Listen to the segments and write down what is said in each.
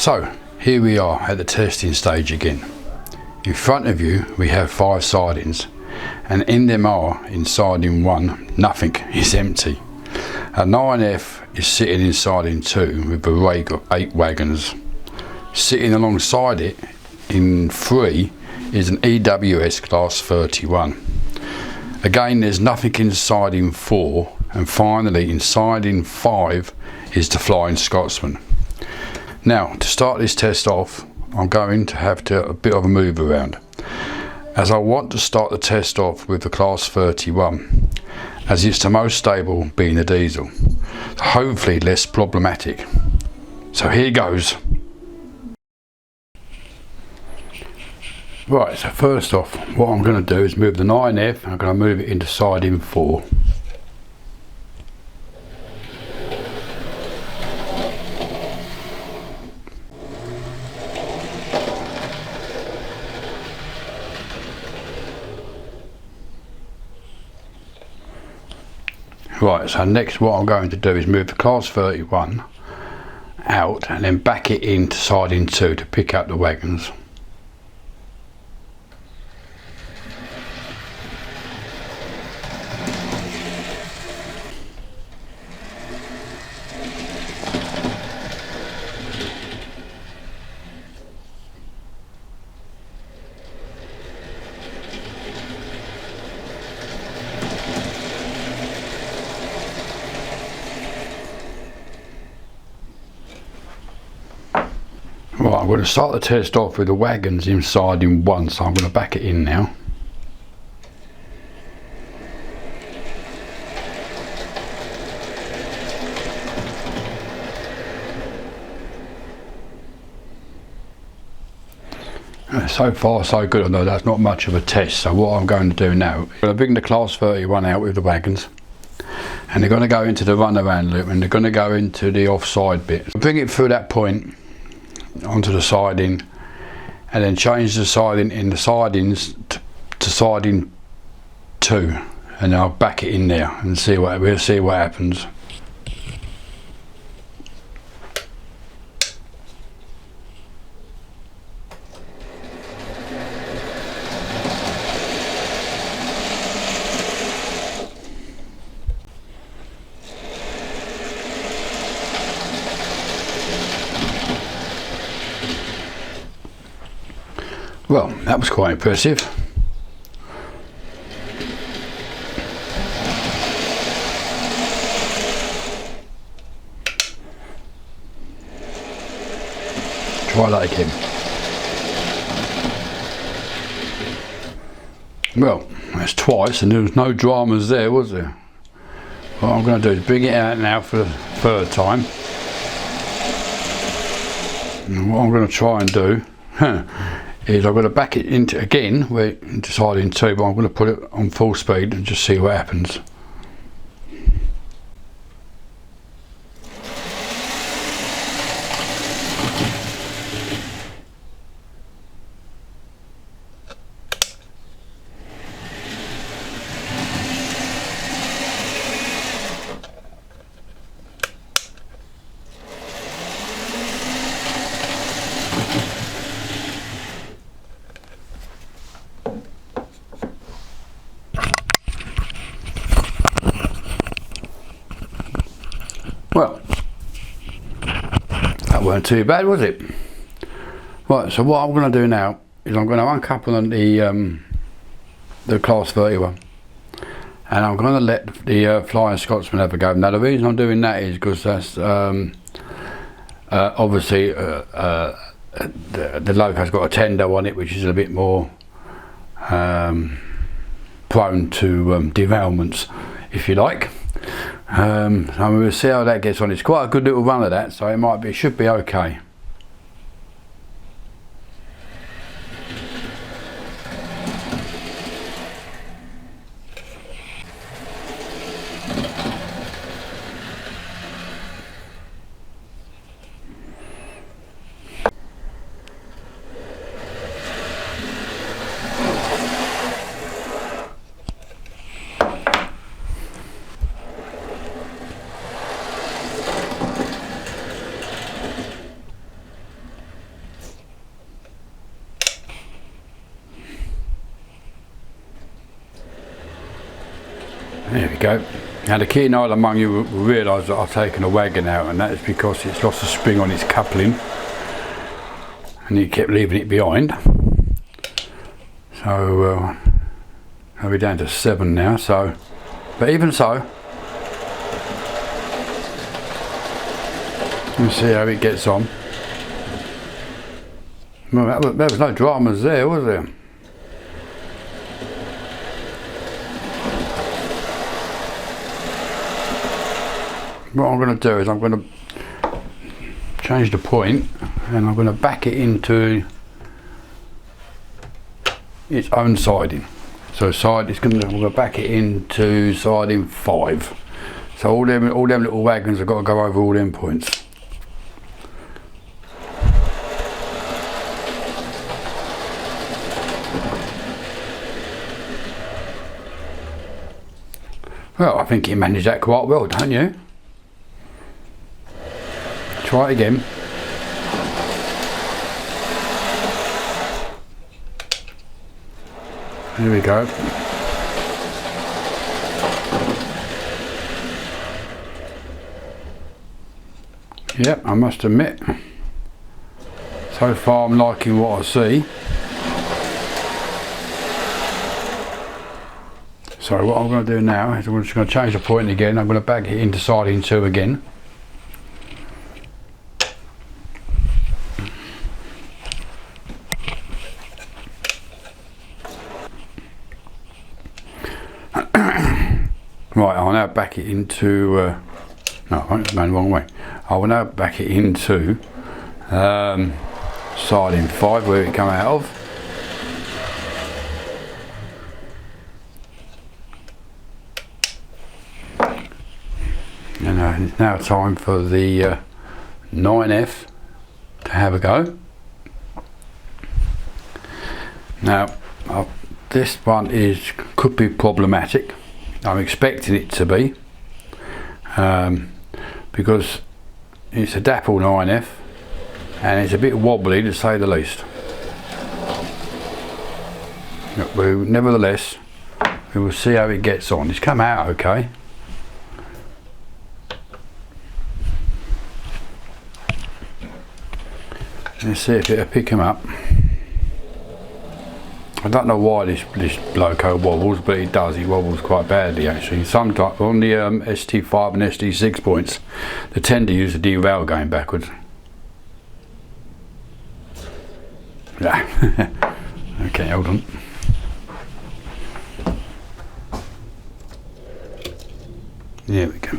So here we are at the testing stage again. In front of you we have 5 sidings, and in them are, in siding 1, nothing is empty. A 9F is sitting in siding 2 with a rake of 8 wagons. Sitting alongside it in 3 is an EWS class 31. Again, there's nothing in siding 4, and finally in siding 5 is the Flying Scotsman. Now, to start this test off, I'm going to have a bit of a move around, as I want to start the test off with the class 31, as it's the most stable, being the diesel, so hopefully less problematic. So here goes. Right, so first off, what I'm going to do is move the 9F, and I'm going to move it into siding 4. Right, so next what I'm going to do is move the class 31 out and then back it into siding 2 to pick up the wagons. Right, I'm going to start the test off with the wagons in siding 1, so I'm going to back it in now. So far so good, although that's not much of a test. So what I'm going to do now, I'm going to bring the class 31 out with the wagons, and they're going to go into the runaround loop, and they're going to go into the offside bit. Bring it through that point onto the siding, and then change the siding in the sidings to siding 2, and I'll back it in there and we'll see what happens. Well, that was quite impressive. Try that again. Well, that's twice, and there was no dramas there, was there? What I'm going to do is bring it out now for the 3rd time. And what I'm going to try and do is I'm going to back it into again, into siding 2, but I'm going to put it on full speed and just see what happens. Well, that weren't too bad, was it? Right, so what I'm going to do now is I'm going to uncouple the class 31, and I'm going to let the Flying Scotsman have a go. Now the reason I'm doing that is because that's obviously the loco's got a tender on it, which is a bit more prone to derailments, if you like. And we'll see how that gets on. It's quite a good little run of that, so it should be okay. we go. Now the keen-eyed among you will realise that I've taken a wagon out, and that is because it's lost a spring on its coupling and he kept leaving it behind. So we're down to 7 now, so, but even so, we'll see how it gets on. Well, there was no dramas there, was there? What I'm going to do is I'm going to change the point and I'm going to back it into its own siding. So we're going to back it into siding 5. So all them little wagons have got to go over all them points. Well, I think you managed that quite well, don't you? Try it again. There we go. Yep, I must admit, so far I'm liking what I see. So what I'm going to do now is I'm just going to change the point again. I'm going to back it into siding 2 again. Right, I'll now back it into, no, I'm going the wrong way. I will now back it into siding 5 where it come out of. And it's now time for the 9F to have a go. Now, this one could be problematic. I'm expecting it to be, because it's a dapple 9F and it's a bit wobbly to say the least. But nevertheless, we will see how it gets on. It's come out okay. Let's see if it'll pick him up. I don't know why this loco wobbles, but it does. It wobbles quite badly actually. Sometimes on the ST5 and ST6 points, they tend to use the derail going backwards. Yeah. Okay, hold on. There we go.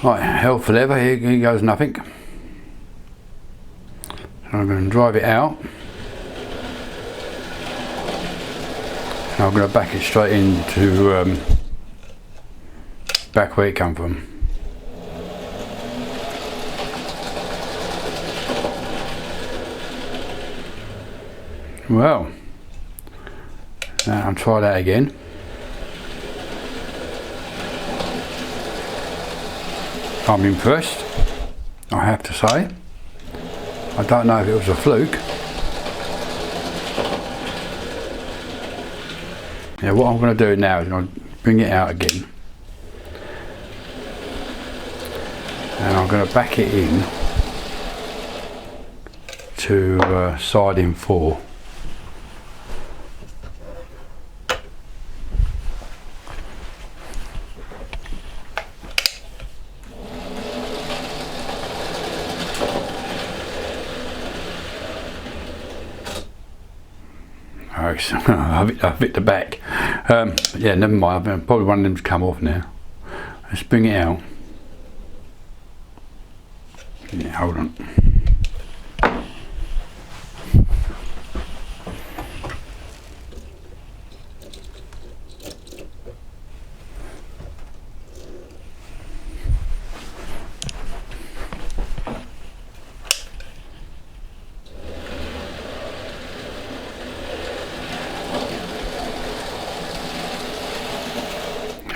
Right, hell for leather. Here goes nothing. I'm going to drive it out. And I'm going to back it straight into back where it come from. Well, now I'll try that again. I'm impressed, I have to say. I don't know if it was a fluke. Yeah, what I'm going to do now is I'll bring it out again. And I'm going to back it in to siding 4. I've hit the back. Yeah, never mind. Probably one of them's come off now. Let's bring it out. Yeah, hold on.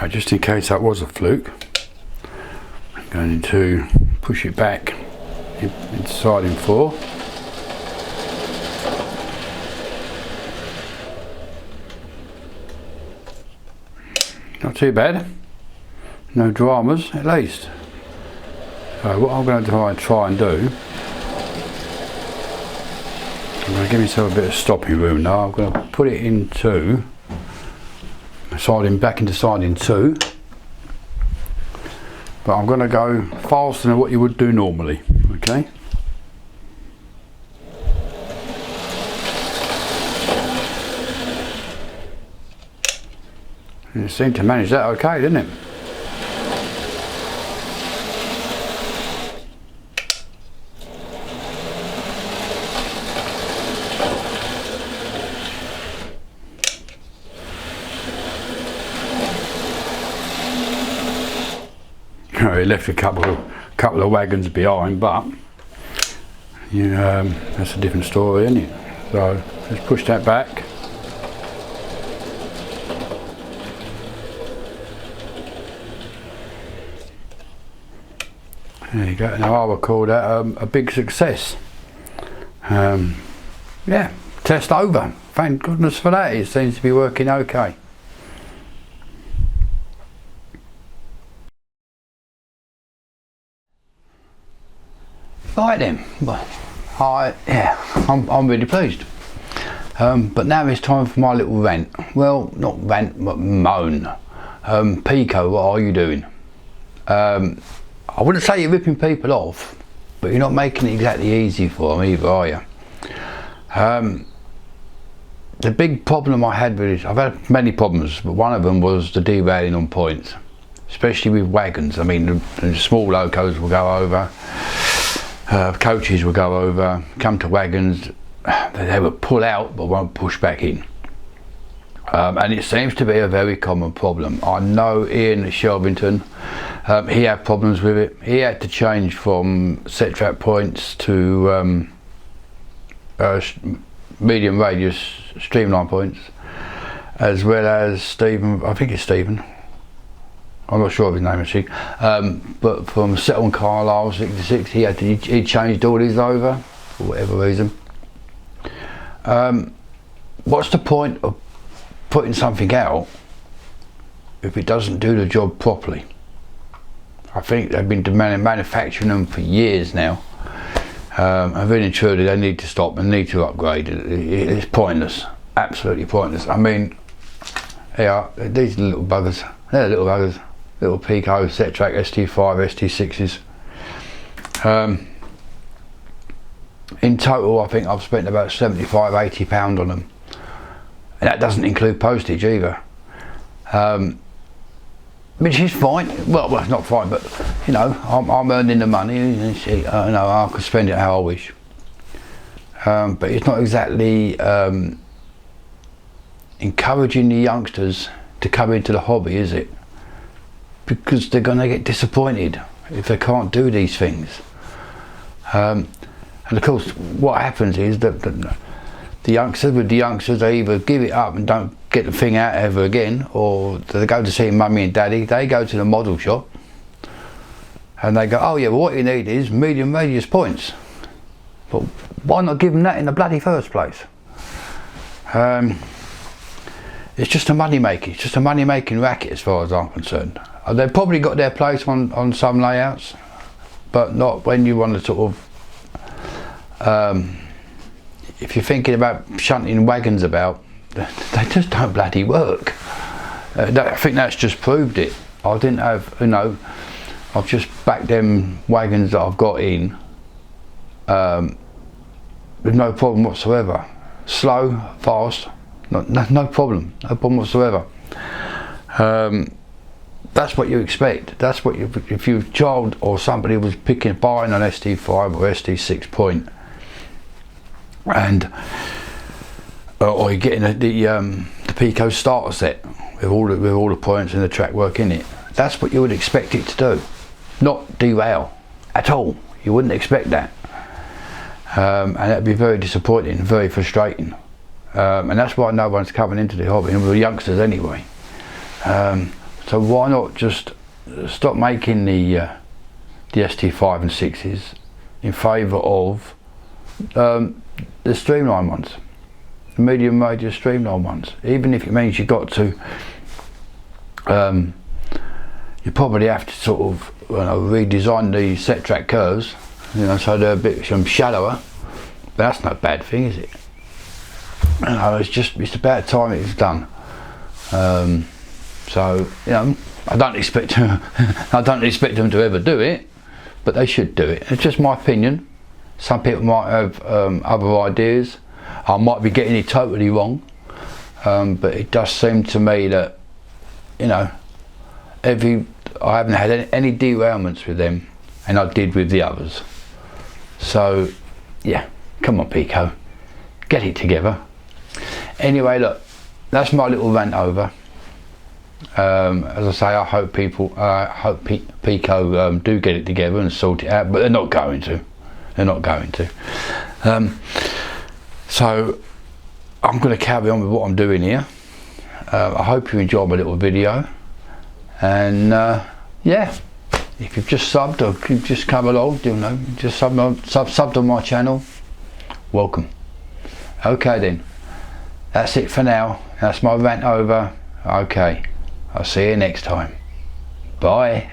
Just in case that was a fluke, I'm going to push it back into siding 4. Not too bad. No dramas, at least. So what I'm going to try and do, I'm going to give myself a bit of stopping room now. I'm going to put it into back into siding 2. But I'm going to go faster than what you would do normally, okay? And it seemed to manage that okay, didn't it? It left a couple of wagons behind, but that's a different story, isn't it? So let's push that back. There you go. Now I would call that a big success. Yeah, test over. Thank goodness for that. It seems to be working okay. Right then, well, I'm really pleased. But now it's time for my little rant. Well, not rant, but moan. Peco, what are you doing? I wouldn't say you're ripping people off, but you're not making it exactly easy for them either, are you? The big problem I had with it, I've had many problems, but one of them was the derailing on points, especially with wagons. I mean, the small locos will go over. Coaches will go over, come to wagons, they will pull out but won't push back in. And it seems to be a very common problem. I know Ian at Shelvington, he had problems with it. He had to change from set track points to medium radius streamline points, as well as Stephen, I think it's Stephen, I'm not sure of his name actually, but from Settle Carlisle 66, he changed all these over for whatever reason. What's the point of putting something out if it doesn't do the job properly? I think they've been manufacturing them for years now, and really truly they need to stop and need to upgrade. It's pointless, absolutely pointless. I mean, these little buggers, they're little buggers. Little Peco, set track ST5, ST6s. In total, I think I've spent about £75–80 on them, and that doesn't include postage either. Which is fine. Well, it's not fine, but you know, I'm earning the money, and I could spend it how I wish. But it's not exactly encouraging the youngsters to come into the hobby, is it? Because they're going to get disappointed if they can't do these things. And of course what happens is that the youngsters they either give it up and don't get the thing out ever again, or they go to see mummy and daddy, they go to the model shop and they go, oh yeah, well what you need is medium radius points. But why not give them that in the bloody first place? It's just a money making, it's just a money making racket as far as I'm concerned. They've probably got their place on some layouts, but not when you want to sort of, if you're thinking about shunting wagons about, they just don't bloody work. I think that's just proved it. I didn't have, I've just backed them wagons that I've got in with no problem whatsoever. Slow, fast, no problem whatsoever. That's what you expect. That's what if your child or somebody was buying an ST5 or ST6 point, and or you're getting the Peco starter set with all the points and the track work in it. That's what you would expect it to do, not derail at all. You wouldn't expect that, and that'd be very disappointing, very frustrating. And that's why no one's coming into the hobby, and we're youngsters anyway. So why not just stop making the ST5 and 6s in favour of the streamline ones, the medium radius streamline ones, even if it means you've got to you probably have to sort of, you know, redesign the set track curves, you know, so they're a bit shallower. But that's no bad thing, is it? You know, it's about time it's done. So, you know, I don't expect them to ever do it, but they should do it. It's just my opinion. Some people might have other ideas. I might be getting it totally wrong, but it does seem to me that, you know, I haven't had any derailments with them, and I did with the others. So, yeah, come on, Peco, get it together. Anyway, look, that's my little rant over. As I say, I hope Peco do get it together and sort it out, but they're not going to. They're not going to. So I'm going to carry on with what I'm doing here. I hope you enjoyed my little video, and yeah, if you've just subbed or you've just come along, you know, just subbed on my channel, welcome. Okay then, that's it for now. That's my rant over. Okay, I'll see you next time. Bye.